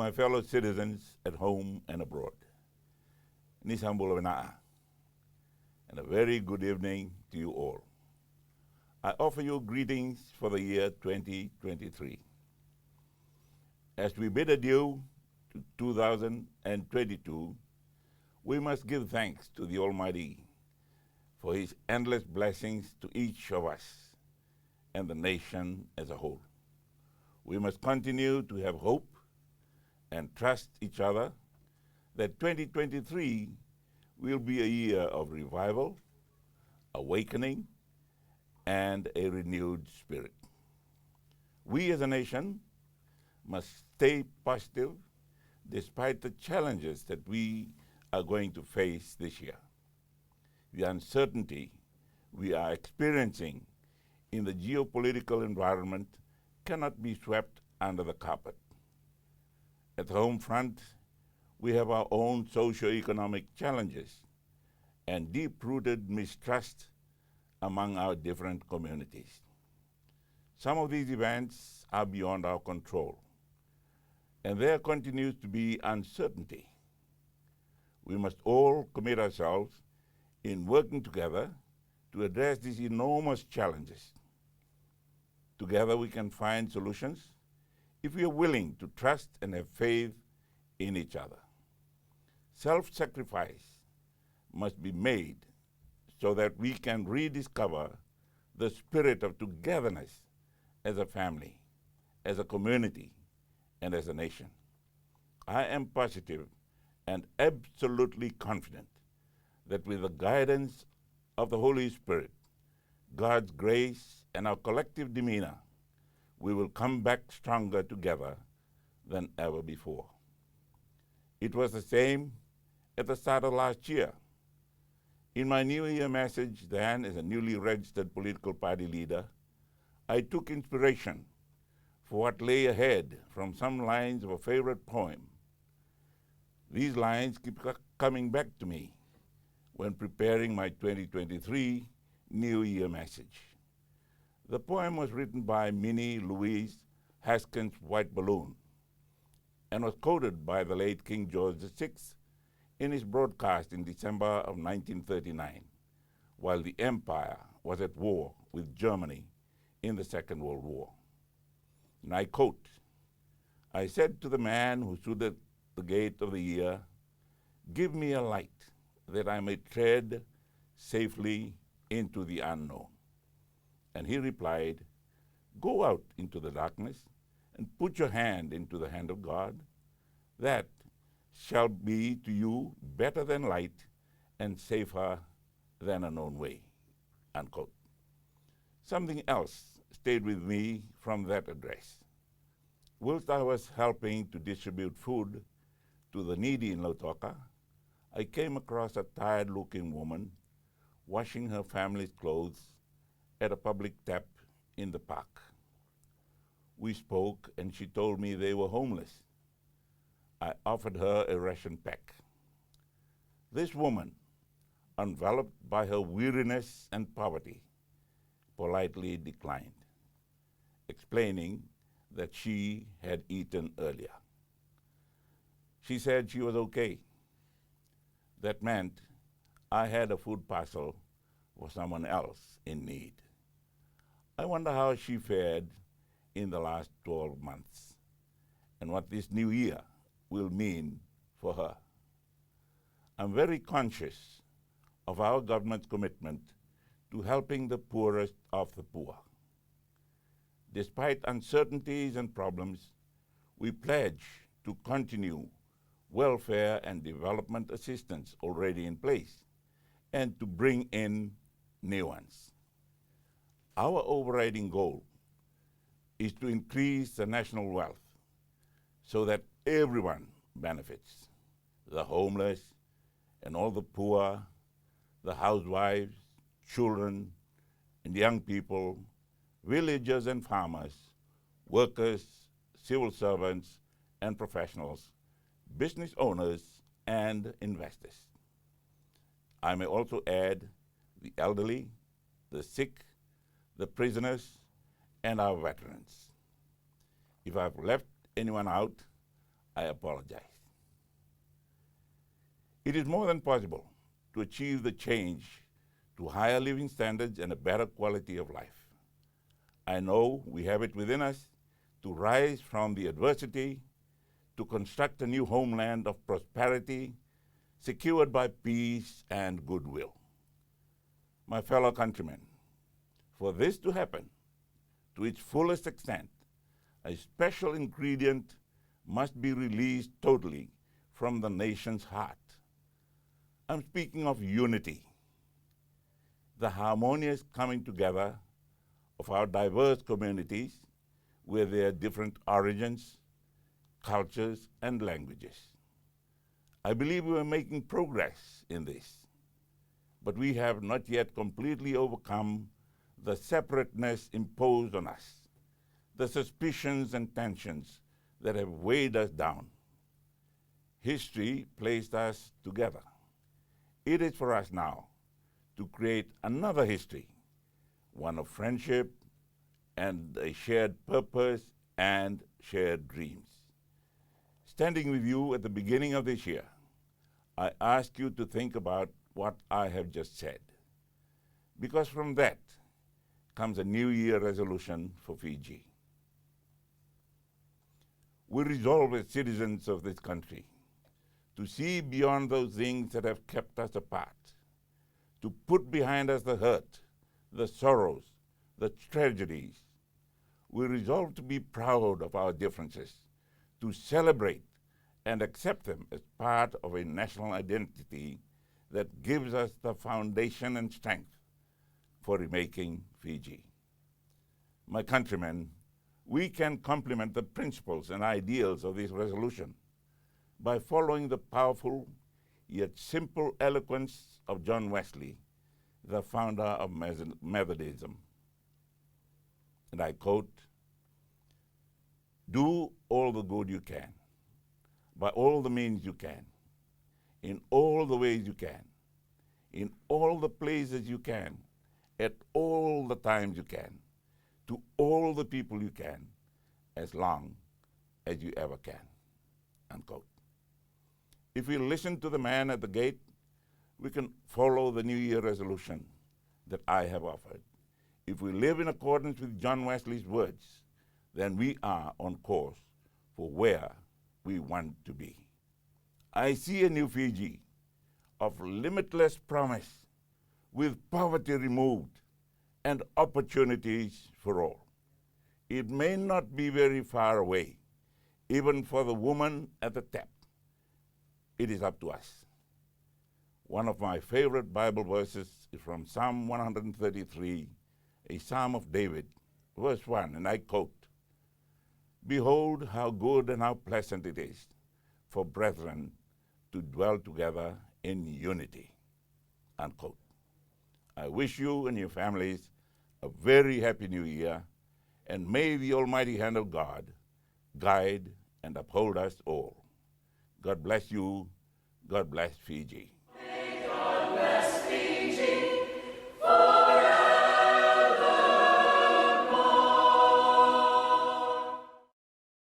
my fellow citizens at home and abroad. Nisambula Vina'a, and a very good evening to you all. I offer you greetings for the year 2023. As we bid adieu to 2022, we must give thanks to the Almighty for His endless blessings to each of us and the nation as a whole. We must continue to have hope and trust each other that 2023 will be a year of revival, awakening, and a renewed spirit. We as a nation must stay positive despite the challenges that we are going to face this year. The uncertainty we are experiencing in the geopolitical environment cannot be swept under the carpet. At the home front, we have our own socio-economic challenges and deep-rooted mistrust among our different communities. Some of these events are beyond our control, and there continues to be uncertainty. We must all commit ourselves in working together to address these enormous challenges. Together we can find solutions if we are willing to trust and have faith in each other. Self-sacrifice must be made so that we can rediscover the spirit of togetherness as a family, as a community, and as a nation. I am positive and absolutely confident that with the guidance of the Holy Spirit, God's grace, and our collective demeanor, we will come back stronger together than ever before. It was the same at the start of last year. In my New Year message then, as a newly registered political party leader, I took inspiration for what lay ahead from some lines of a favorite poem. These lines keep coming back to me when preparing my 2023 New Year message. The poem was written by Minnie Louise Haskins White Balloon and was quoted by the late King George VI in his broadcast in December of 1939, while the Empire was at war with Germany in the Second World War. And I quote, "I said to the man who stood at the gate of the year, 'Give me a light that I may tread safely into the unknown.' And he replied, 'Go out into the darkness and put your hand into the hand of God. That shall be to you better than light and safer than a known way.'" Unquote. Something else stayed with me from that address. Whilst I was helping to distribute food to the needy in Lautoka, I came across a tired-looking woman washing her family's clothes at a public tap in the park. We spoke, and she told me they were homeless. I offered her a ration pack. This woman, enveloped by her weariness and poverty, politely declined, explaining that she had eaten earlier. She said she was okay. That meant I had a food parcel for someone else in need. I wonder how she fared in the last 12 months and what this new year will mean for her. I'm very conscious of our government's commitment to helping the poorest of the poor. Despite uncertainties and problems, we pledge to continue welfare and development assistance already in place and to bring in new ones. Our overriding goal is to increase the national wealth so that everyone benefits: the homeless and all the poor, the housewives, children, and young people, villagers and farmers, workers, civil servants and professionals, business owners, and investors. I may also add the elderly, the sick, the prisoners, and our veterans. If I've left anyone out, I apologize. It is more than possible to achieve the change to higher living standards and a better quality of life. I know we have it within us to rise from the adversity, to construct a new homeland of prosperity, secured by peace and goodwill. My fellow countrymen, for this to happen to its fullest extent, a special ingredient must be released totally from the nation's heart. I'm speaking of unity, the harmonious coming together of our diverse communities with their different origins, cultures, and languages. I believe we are making progress in this, but we have not yet completely overcome the separateness imposed on us, the suspicions and tensions that have weighed us down. History placed us together. It is for us now to create another history, one of friendship and a shared purpose and shared dreams. Standing with you at the beginning of this year, I ask you to think about what I have just said, because from that comes a New Year resolution for Fiji. We resolve as citizens of this country to see beyond those things that have kept us apart, to put behind us the hurt, the sorrows, the tragedies. We resolve to be proud of our differences, to celebrate and accept them as part of a national identity that gives us the foundation and strength for remaking Fiji. My countrymen, we can complement the principles and ideals of this resolution by following the powerful yet simple eloquence of John Wesley, the founder of Methodism. And I quote, "Do all the good you can, by all the means you can, in all the ways you can, in all the places you can, at all the times you can, to all the people you can, as long as you ever can," unquote. If we listen to the man at the gate, we can follow the New Year resolution that I have offered. If we live in accordance with John Wesley's words, then we are on course for where we want to be. I see a new Fiji of limitless promise, with poverty removed and opportunities for all. It may not be very far away, even for the woman at the tap. It is up to us. One of my favorite Bible verses is from Psalm 133, a Psalm of David, verse 1, and I quote, "Behold how good and how pleasant it is for brethren to dwell together in unity," unquote. I wish you and your families a very happy new year, and may the almighty hand of God guide and uphold us all. God bless you. God bless Fiji.